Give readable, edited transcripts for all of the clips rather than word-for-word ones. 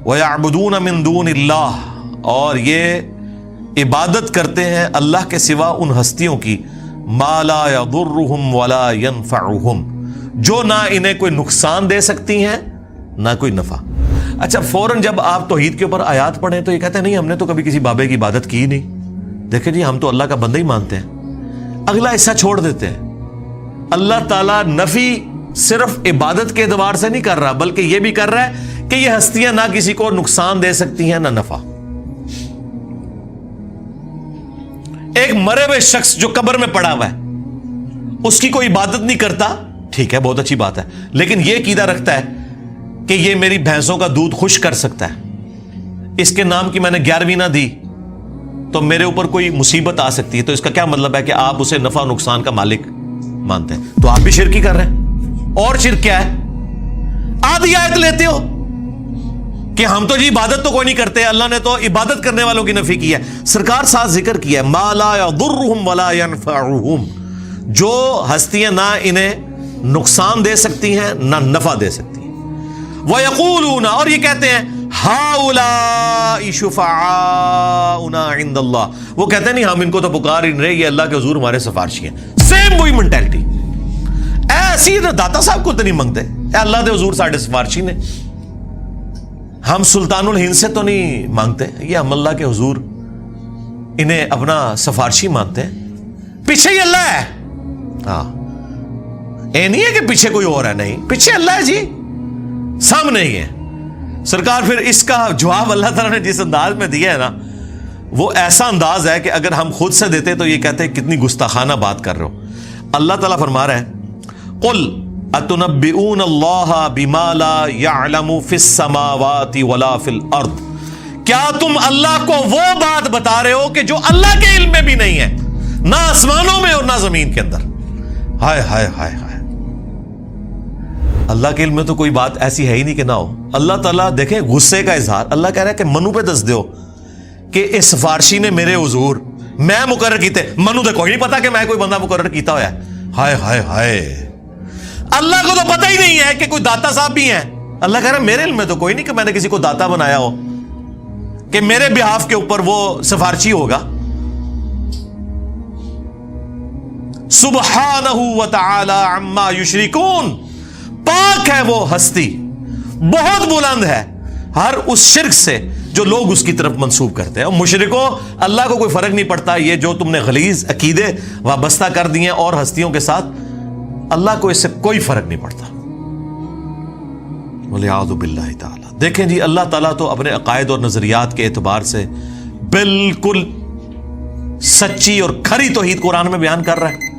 وَيَعْبُدُونَ مِن دُونِ اللَّهِ، اور یہ عبادت کرتے ہیں اللہ کے سوا ان ہستیوں کی، مَا لَا يَضُرُّهُمْ وَلَا يَنفَعُهُمْ، جو نہ انہیں کوئی نقصان دے سکتی ہیں نہ کوئی نفع۔ اچھا فوراً جب آپ توحید کے اوپر آیات پڑھیں تو یہ کہتے ہیں نہیں ہم نے تو کبھی کسی بابے کی عبادت کی نہیں، دیکھیں جی ہم تو اللہ کا بندہ ہی مانتے ہیں۔ اگلا حصہ چھوڑ دیتے ہیں۔ اللہ تعالیٰ نفی صرف عبادت کے اعتبار سے نہیں کر رہا، بلکہ یہ بھی کر رہا ہے کہ یہ ہستیاں نہ کسی کو نقصان دے سکتی ہیں نہ نفع۔ ایک مرے ہوئے شخص جو قبر میں پڑا ہوا ہے اس کی کوئی عبادت نہیں کرتا، ٹھیک ہے بہت اچھی بات ہے، لیکن یہ عقیدہ رکھتا ہے کہ یہ میری بھینسوں کا دودھ خشک کر سکتا ہے، اس کے نام کی میں نے 11ویں نہ دی تو میرے اوپر کوئی مصیبت آ سکتی ہے، تو اس کا کیا مطلب ہے کہ آپ اسے نفع و نقصان کا مالک مانتے ہیں، تو آپ بھی شرک ہی کر رہے ہیں۔ اور شرک کیا ہے؟ آدھی آیت لیتے ہو کہ ہم تو جی عبادت تو کوئی نہیں کرتے، اللہ نے تو عبادت کرنے والوں کی نفی کی ہے۔ سرکار ساتھ ذکر کیا ہے مَا لَا يَضُرُّهُمْ وَلَا يَنفَعُهُمْ، جو ہستیاں نہ انہیں نقصان دے سکتی ہیں نہ نفع دے سکتی ہیں۔ وَيَقُولُونَ، اور یہ کہتے ہیں هَؤُلَاءِ شُفَعَاؤُنَا عِندَ اللَّهِ، وہ کہتے ہیں نہیں ہم ان کو تو پکار ہی نہیں رہے، یہ اللہ کے حضور ہمارے سفارشی ہیں۔ سیم وہی مینٹلٹی، ایسی داتا صاحب کو تو نہیں مانگتے، اے اللہ کے حضور ساڈے سفارشی نے، ہم سلطان الہند سے تو نہیں مانگتے، یہ ہم اللہ کے حضور انہیں اپنا سفارشی مانتے ہیں، پیچھے ہی اللہ ہے۔ ہاں اے نہیں ہے کہ پیچھے کوئی اور ہے، نہیں پیچھے اللہ ہے جی، سامنے ہی ہے۔ سرکار پھر اس کا جواب اللہ تعالیٰ نے جس انداز میں دیا ہے نا، وہ ایسا انداز ہے کہ اگر ہم خود سے دیتے تو یہ کہتے ہیں کتنی گستاخانہ بات کر رہے ہو۔ اللہ تعالیٰ فرما رہا ہے قل اتنبئون اللہ بما لا يعلم فی السماوات ولا فی الارض، کیا تم اللہ کو وہ بات بتا رہے ہو کہ جو اللہ کے علم میں بھی نہیں ہے، نہ آسمانوں میں اور نہ زمین کے اندر۔ ہائے ہائے ہائے ہائے، اللہ کے علم میں تو کوئی بات ایسی ہے ہی نہیں کہ نہ ہو۔ اللہ تعالیٰ دیکھیں غصے کا اظہار، اللہ کہہ رہا ہے کہ منو پہ دس دیو کہ اس سفارشی نے میرے حضور میں مقرر کیتے، منو تو کوئی نہیں پتا کہ میں کوئی بندہ مقرر کیتا ہوا ہے۔ ہائے ہائے ہائے، اللہ کو تو پتہ ہی نہیں ہے کہ کوئی داتا صاحب بھی ہیں۔ اللہ کہہ رہا ہے میرے علم میں تو کوئی نہیں کہ میں نے کسی کو داتا بنایا ہو کہ میرے بہاف کے اوپر وہ سفارشی ہوگا۔ سبحانہ وتعالی عما یشرکون، پاک ہے وہ ہستی، بہت بلند ہے ہر اس شرک سے جو لوگ اس کی طرف منسوب کرتے ہیں۔ اور مشرکوں اللہ کو کوئی فرق نہیں پڑتا، یہ جو تم نے غلیظ عقیدے وابستہ کر دیے اور ہستیوں کے ساتھ، اللہ کو اس سے کوئی فرق نہیں پڑتا۔ وَلِعَاذُ بِاللَّهِ تعالی۔ دیکھیں جی اللہ تعالیٰ تو اپنے عقائد اور نظریات کے اعتبار سے بالکل سچی اور کھری توحید قرآن میں بیان کر رہا ہے،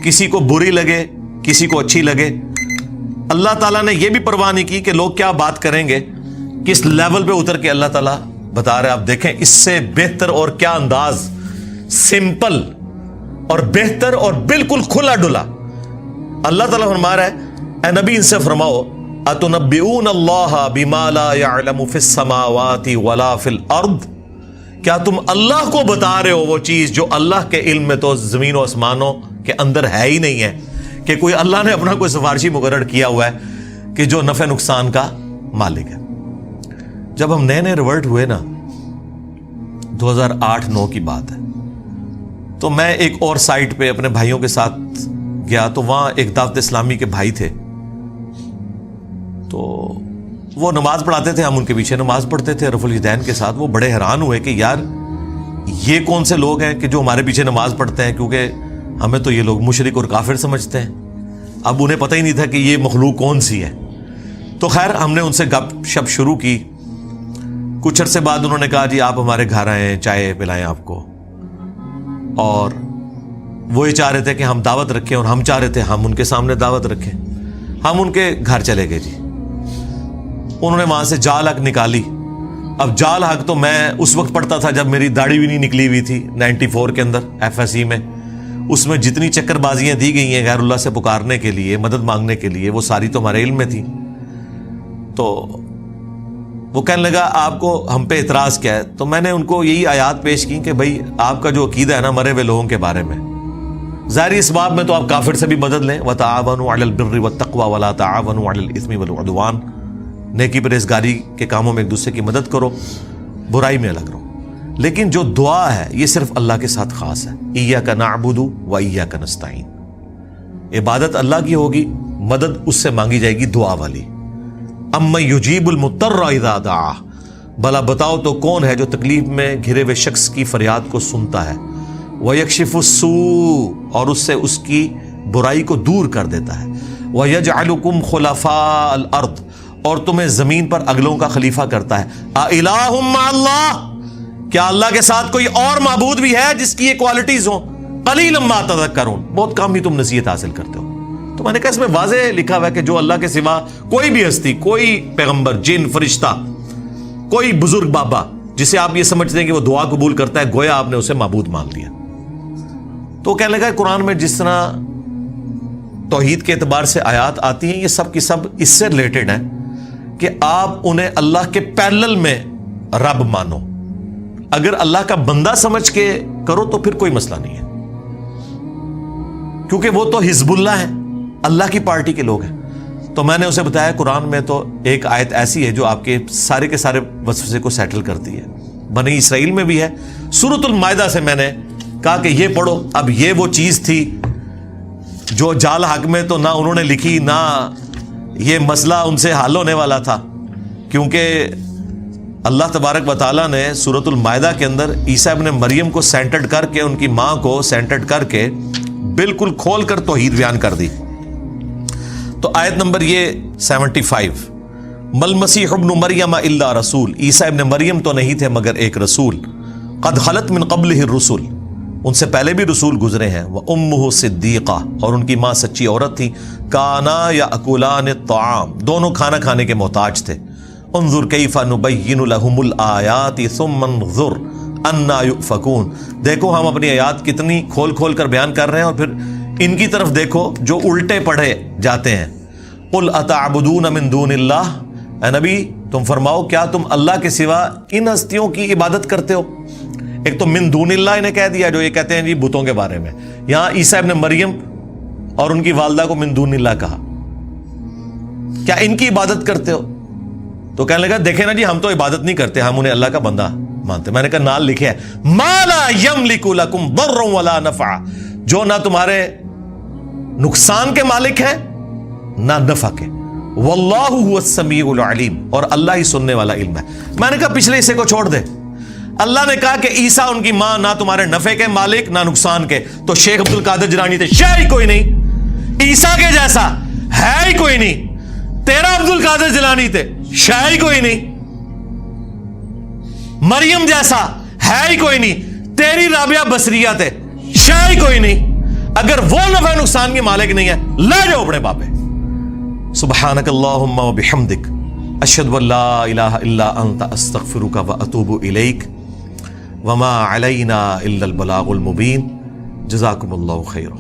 کسی کو بری لگے کسی کو اچھی لگے۔ اللہ تعالیٰ نے یہ بھی پرواہ نہیں کی کہ لوگ کیا بات کریں گے، کس لیول پہ اتر کے اللہ تعالیٰ بتا رہے ہیں۔ آپ دیکھیں اس سے بہتر اور کیا انداز، سمپل اور بہتر اور بالکل کھلا ڈلا۔ اللہ تعالیٰ فرما رہا ہے اے نبی ان سے فرماؤ اتنبئون اللہ بما لا يعلم فی السماوات ولا فی الارض، کیا تم اللہ کو بتا رہے ہو وہ چیز جو اللہ کے علم میں تو زمین و آسمانوں کے اندر ہے ہی نہیں ہے، کہ کوئی اللہ نے اپنا کوئی سفارشی مقرر کیا ہوا ہے کہ جو نفع نقصان کا مالک ہے۔ جب ہم نئے نئے ریورٹ ہوئے نا، 2008-9 کی بات ہے، تو میں ایک اور سائٹ پہ اپنے بھائیوں کے ساتھ گیا، تو وہاں ایک دعوت اسلامی کے بھائی تھے، تو وہ نماز پڑھاتے تھے، ہم ان کے پیچھے نماز پڑھتے تھے رفع الیدین کے ساتھ۔ وہ بڑے حیران ہوئے کہ یار یہ کون سے لوگ ہیں کہ جو ہمارے پیچھے نماز پڑھتے ہیں، کیونکہ ہمیں تو یہ لوگ مشرک اور کافر سمجھتے ہیں۔ اب انہیں پتہ ہی نہیں تھا کہ یہ مخلوق کون سی ہے۔ تو خیر ہم نے ان سے گپ شپ شروع کی، کچھ عرصے بعد انہوں نے کہا جی آپ ہمارے گھر آئیں، چائے پلائیں آپ کو، اور وہ یہ چاہ رہے تھے کہ ہم دعوت رکھیں، اور ہم چاہ رہے تھے ہم ان کے سامنے دعوت رکھیں۔ ہم ان کے گھر چلے گئے جی، انہوں نے وہاں سے جال حق نکالی۔ اب جال حق تو میں اس وقت پڑھتا تھا جب میری داڑھی بھی نہیں نکلی ہوئی تھی، 94 کے اندر FSE میں، اس میں جتنی چکر بازیاں دی گئی ہیں غیر اللہ سے پکارنے کے لیے، مدد مانگنے کے لیے، وہ ساری تو ہمارے علم میں تھی۔ تو وہ کہنے لگا آپ کو ہم پہ اعتراض کیا ہے؟ تو میں نے ان کو یہی آیات پیش کی کہ بھائی آپ کا جو عقیدہ ہے نا مرے ہوئے لوگوں کے بارے میں، ظاہری اس باب میں تو آپ کافر سے بھی مدد لیں، وَتَعَاوَنُوا عَلَى الْبِرِّ وَالتَّقْوَى وَلَا تَعَاوَنُوا عَلَى الْإِثْمِ وَالْعُدْوَانِ، نیکی پرہیزگاری کے کاموں میں ایک دوسرے کی مدد کرو، برائی میں الگ رہو. لیکن جو دعا ہے یہ صرف اللہ کے ساتھ خاص ہے. ایاک نعبد و ایاک نستعین. عبادت اللہ کی ہوگی، مدد اس سے مانگی جائے گی دعا والی. اَمَّن یُجِیبُ الْمُضْطَرَّ اِذَا دَعَاهُ. بھلا بتاؤ تو کون ہے جو تکلیف میں گھرے ہوئے شخص کی فریاد کو سنتا ہے. وَيَكْشِفُ السُّوءَ. اور اس سے اس کی برائی کو دور کر دیتا ہے. وَيَجْعَلُكُمْ خُلَفَاءَ الْأَرْضِ. اور تمہیں زمین پر اگلوں کا خلیفہ کرتا ہے. اَإِلَٰهٌ مَّعَ اللَّهِ. کیا اللہ کے ساتھ کوئی اور معبود بھی ہے جس کی یہ کوالٹیز ہوں؟ قَلِيلًا مَّا تَذَكَّرُونَ. بہت کم ہی تم نصیحت حاصل کرتے ہو. تو میں نے کہا اس میں واضح لکھا ہوا ہے کہ جو اللہ کے سوا کوئی بھی ہستی، کوئی پیغمبر، جن، فرشتہ، کوئی بزرگ بابا جسے آپ یہ سمجھتے ہیں کہ وہ دعا قبول کرتا ہے، گویا آپ نے اسے معبود مان لیا. تو کہنے لگا قرآن میں جس طرح توحید کے اعتبار سے آیات آتی ہیں یہ سب کی سب اس سے ریلیٹڈ ہیں کہ آپ انہیں اللہ کے پیرلل میں رب مانو. اگر اللہ کا بندہ سمجھ کے کرو تو پھر کوئی مسئلہ نہیں ہے، کیونکہ وہ تو حزب اللہ ہیں، اللہ کی پارٹی کے لوگ ہیں. تو میں نے اسے بتایا قرآن میں تو ایک آیت ایسی ہے جو آپ کے سارے وسوسے کو سیٹل کرتی ہے. بنی اسرائیل میں بھی ہے. سورۃ المائدہ سے میں نے کہا کہ یہ پڑھو. اب یہ وہ چیز تھی جو جال حق میں تو نہ انہوں نے لکھی، نہ یہ مسئلہ ان سے حل ہونے والا تھا، کیونکہ اللہ تبارک و تعالیٰ نے سورۃ المائدہ کے اندر عیسیٰ ابن مریم کو سینٹرڈ کر کے، ان کی ماں کو سینٹرڈ کر کے بالکل کھول کر توحید بیان کر دی. تو آیت نمبر یہ 75، مل مسیح ابن مریم الا رسول. عیسیٰ ابن مریم تو نہیں تھے مگر ایک رسول. قد خلت من قبلہ الرسل. ان سے پہلے بھی رسول گزرے ہیں. وامہ صدیقہ. اور ان کی ماں سچی عورت تھی. کانا یاکلان الطعام. دونوں کھانا کھانے کے محتاج تھے. انظر کیف نبین لہم الآیات ثم انظر انا یؤفکون. دیکھو ہم اپنی آیات کتنی کھول کھول کر بیان کر رہے ہیں، اور پھر ان کی طرف دیکھو جو الٹے پڑھے جاتے ہیں. قل اتعبدون من دون اللہ. اے نبی تم فرماؤ کیا تم اللہ کے سوا ان ہستیوں کی عبادت کرتے ہو؟ ایک تو من دون اللہ انہیں کہہ دیا جو یہ کہتے ہیں جی بتوں کے بارے میں. یہاں عیسیٰ ابن مریم اور ان کی والدہ کو من دون اللہ کہا. کیا ان کی عبادت کرتے ہو؟ تو کہنے لگا دیکھیں نا جی ہم تو عبادت نہیں کرتے، ہم انہیں اللہ کا بندہ مانتے. میں نے کہا نال لکھے ہے ما لا یملک لکم ضرا ولا نفع. جو نہ تمہارے نقصان کے مالک ہیں نہ نفع کے. واللہ هو السمیع العلیم. اور اللہ ہی سننے والا علم ہے. میں نے کہا پچھلے حصے کو چھوڑ دے. اللہ نے کہا کہ عیسیٰ ان کی ماں نہ تمہارے نفع کے مالک نہ نقصان کے. تو شیخ عبد القادر جیلانی تھے، شے ہی کوئی نہیں. عیسیٰ کے جیسا ہے ہی کوئی نہیں. تیرا عبد القادر جیلانی تھے، شے ہی کوئی نہیں. مریم جیسا ہے ہی کوئی نہیں. تیری رابعہ بصریہ تھے، شے ہی کوئی نہیں. اگر وہ نفع نقصان کے مالک نہیں ہے لے جاؤ اپنے بابے. سبحانک اللہم و بحمدک اشہد ان لا الہ الا انت استغفرک و اتوب الیک وما علینا الا البلاغ المبین. جزاکم اللہ خیرا.